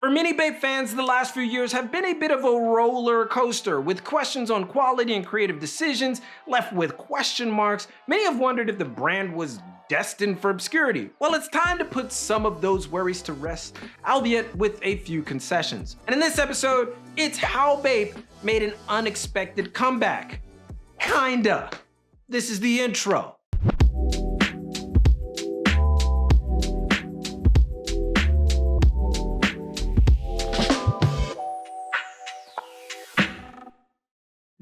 For many Bape fans, the last few years have been a bit of a roller coaster, with questions on quality and creative decisions left with question marks. Many have wondered if the brand was destined for obscurity. Well, it's time to put some of those worries to rest, albeit with a few concessions. And in this episode, it's how Bape made an unexpected comeback. Kinda. This is the intro.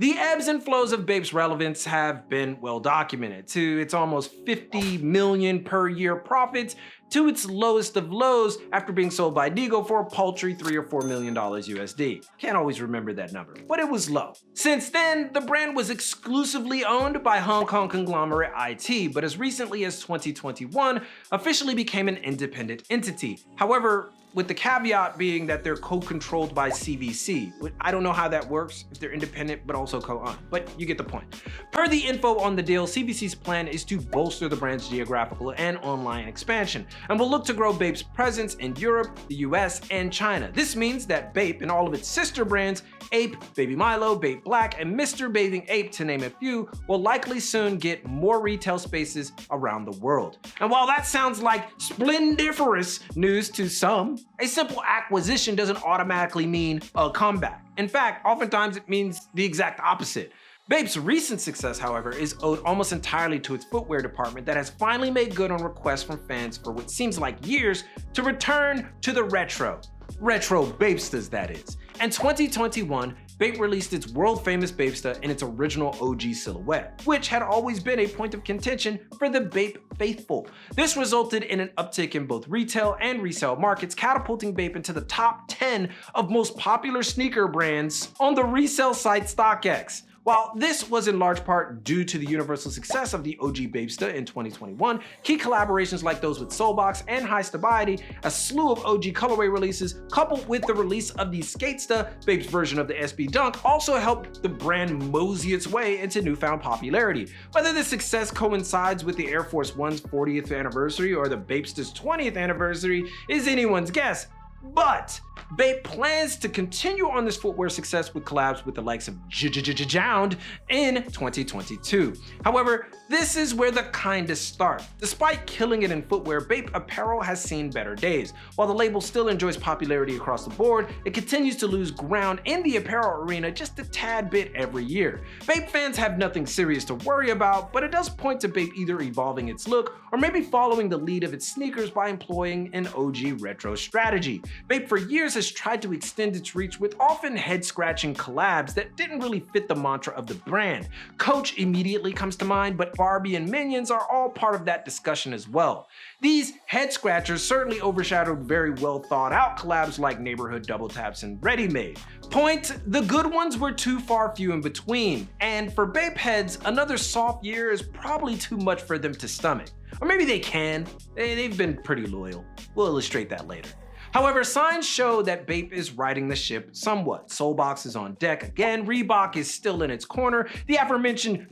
The ebbs and flows of Bape's relevance have been well documented, to its almost 50 million per year profits, to its lowest of lows after being sold by Nigo for a paltry $3 or $4 million USD. Can't always remember that number, but it was low. Since then, the brand was exclusively owned by Hong Kong conglomerate IT, but as recently as 2021, officially became an independent entity. However, with the caveat being that they're co-controlled by CVC. I don't know how that works, if they're independent but also co-owned, but you get the point. Per the info on the deal, CVC's plan is to bolster the brand's geographical and online expansion, and will look to grow Bape's presence in Europe, the US, and China. This means that Bape and all of its sister brands, Ape, Baby Milo, Bape Black, and Mr. Bathing Ape, to name a few, will likely soon get more retail spaces around the world. And while that sounds like splendiferous news to some, a simple acquisition doesn't automatically mean a comeback. In fact, oftentimes it means the exact opposite. Bape's recent success, however, is owed almost entirely to its footwear department that has finally made good on requests from fans for what seems like years to return to the retro Bapestas, that is. In 2021, Bape released its world-famous Bapesta in its original OG silhouette, which had always been a point of contention for the Bape faithful. This resulted in an uptick in both retail and resale markets, catapulting Bape into the top 10 of most popular sneaker brands on the resale site StockX. While this was in large part due to the universal success of the OG Bapesta in 2021, key collaborations like those with Soulbox and High Stability, a slew of OG colorway releases, coupled with the release of the Skatesta, Bape's version of the SB Dunk, also helped the brand mosey its way into newfound popularity. Whether this success coincides with the Air Force One's 40th anniversary or the Bapesta's 20th anniversary is anyone's guess. But Bape plans to continue on this footwear success with collabs with the likes of Jound in 2022. However, this is where the kinda start. Despite killing it in footwear, Bape Apparel has seen better days. While the label still enjoys popularity across the board, it continues to lose ground in the apparel arena just a tad bit every year. Bape fans have nothing serious to worry about, but it does point to Bape either evolving its look or maybe following the lead of its sneakers by employing an OG retro strategy. Bape for years has tried to extend its reach with often head-scratching collabs that didn't really fit the mantra of the brand. Coach immediately comes to mind, but Barbie and Minions are all part of that discussion as well. These head-scratchers certainly overshadowed very well thought out collabs like Neighborhood Double Taps and Ready Made. Point, the good ones were too far few in between, and for Bape heads, another soft year is probably too much for them to stomach. Or maybe they can, they've been pretty loyal. We'll illustrate that later. However, signs show that Bape is riding the ship somewhat. Soulbox is on deck again, Reebok is still in its corner, the aforementioned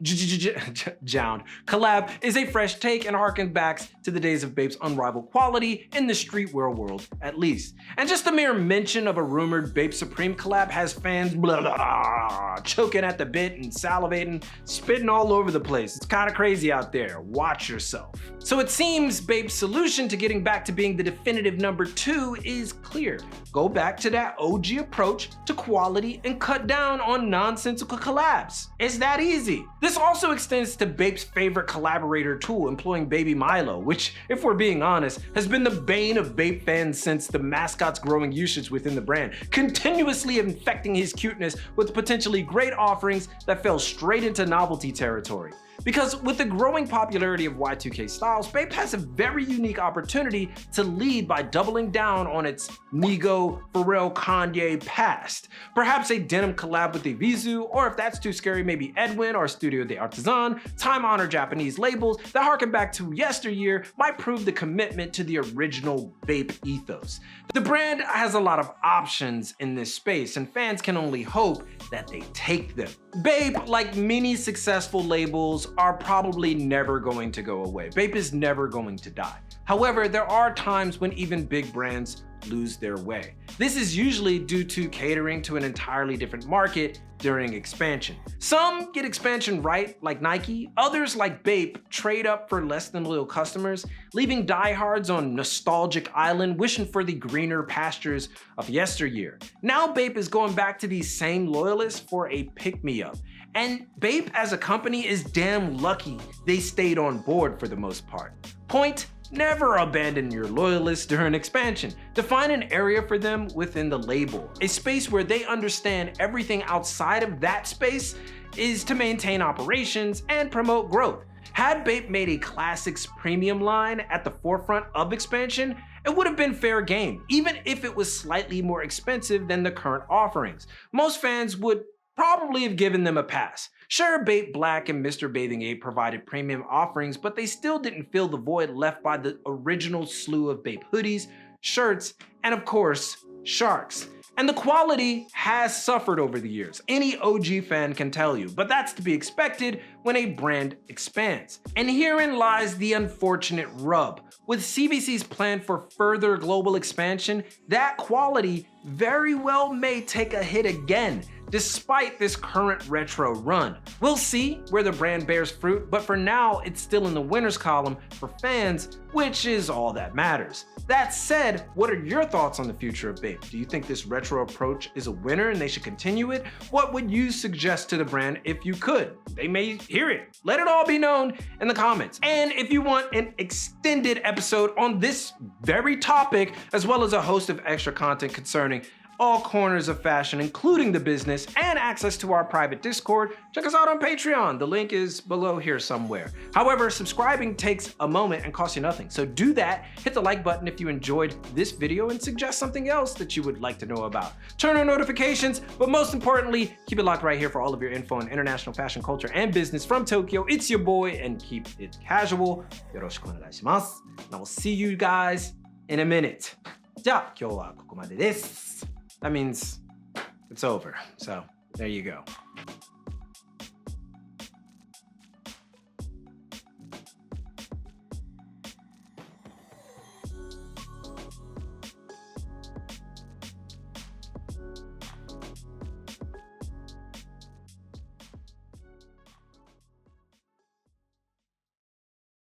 Jound collab is a fresh take and harkens back to the days of Bape's unrivaled quality in the streetwear world, at least. And just the mere mention of a rumored Bape Supreme collab has fans choking at the bit and salivating, spitting all over the place. It's kinda crazy out there, watch yourself. So it seems Bape's solution to getting back to being the definitive number 2 is clear. Go back to that OG approach to quality and cut down on nonsensical collabs. It's that easy. This also extends to Bape's favorite collaborator tool, employing Baby Milo, which, if we're being honest, has been the bane of Bape fans since the mascot's growing usage within the brand, continuously infecting his cuteness with potentially great offerings that fell straight into novelty territory. Because with the growing popularity of Y2K styles, Bape has a very unique opportunity to lead by doubling down on its Nigo, Pharrell, Kanye past. Perhaps a denim collab with Evisu, or if that's too scary, maybe Edwin or Studio de Artisan, time-honored Japanese labels that harken back to yesteryear might prove the commitment to the original Bape ethos. The brand has a lot of options in this space, and fans can only hope that they take them. Bape, like many successful labels, are probably never going to go away. Bape is never going to die. However, there are times when even big brands lose their way. This is usually due to catering to an entirely different market during expansion. Some get expansion right, like Nike. Others, like Bape, trade up for less than loyal customers, leaving diehards on nostalgic island wishing for the greener pastures of yesteryear. Now Bape is going back to these same loyalists for a pick-me-up. And Bape as a company is damn lucky they stayed on board for the most part. Point: never abandon your loyalists during expansion. Define an area for them within the label, a space where they understand everything outside of that space is to maintain operations and promote growth. Had Bape made a classics premium line at the forefront of expansion, it would have been fair game, even if it was slightly more expensive than the current offerings. Most fans would probably have given them a pass. Sure, Bape Black and Mr. Bathing Ape provided premium offerings, but they still didn't fill the void left by the original slew of Bape hoodies, shirts, and of course, sharks. And the quality has suffered over the years. Any OG fan can tell you, but that's to be expected when a brand expands. And herein lies the unfortunate rub. With CBC's plan for further global expansion, that quality very well may take a hit again, despite this current retro run. We'll see where the brand bears fruit, but for now, it's still in the winners column for fans, which is all that matters. That said, what are your thoughts on the future of Bape? Do you think this retro approach is a winner and they should continue it? What would you suggest to the brand if you could? They may hear it. Let it all be known in the comments. And if you want an extended episode on this very topic, as well as a host of extra content concerning all corners of fashion, including the business, and access to our private Discord, check us out on Patreon. The link is below here somewhere. However, subscribing takes a moment and costs you nothing. So do that, hit the like button if you enjoyed this video, and suggest something else that you would like to know about. Turn on notifications, but most importantly, keep it locked right here for all of your info on international fashion, culture, and business from Tokyo. It's your boy, and keep it casual. Yoroshiku onegaishimasu. And I will see you guys in a minute. じゃあ、今日はここまでです。That means it's over. So there you go.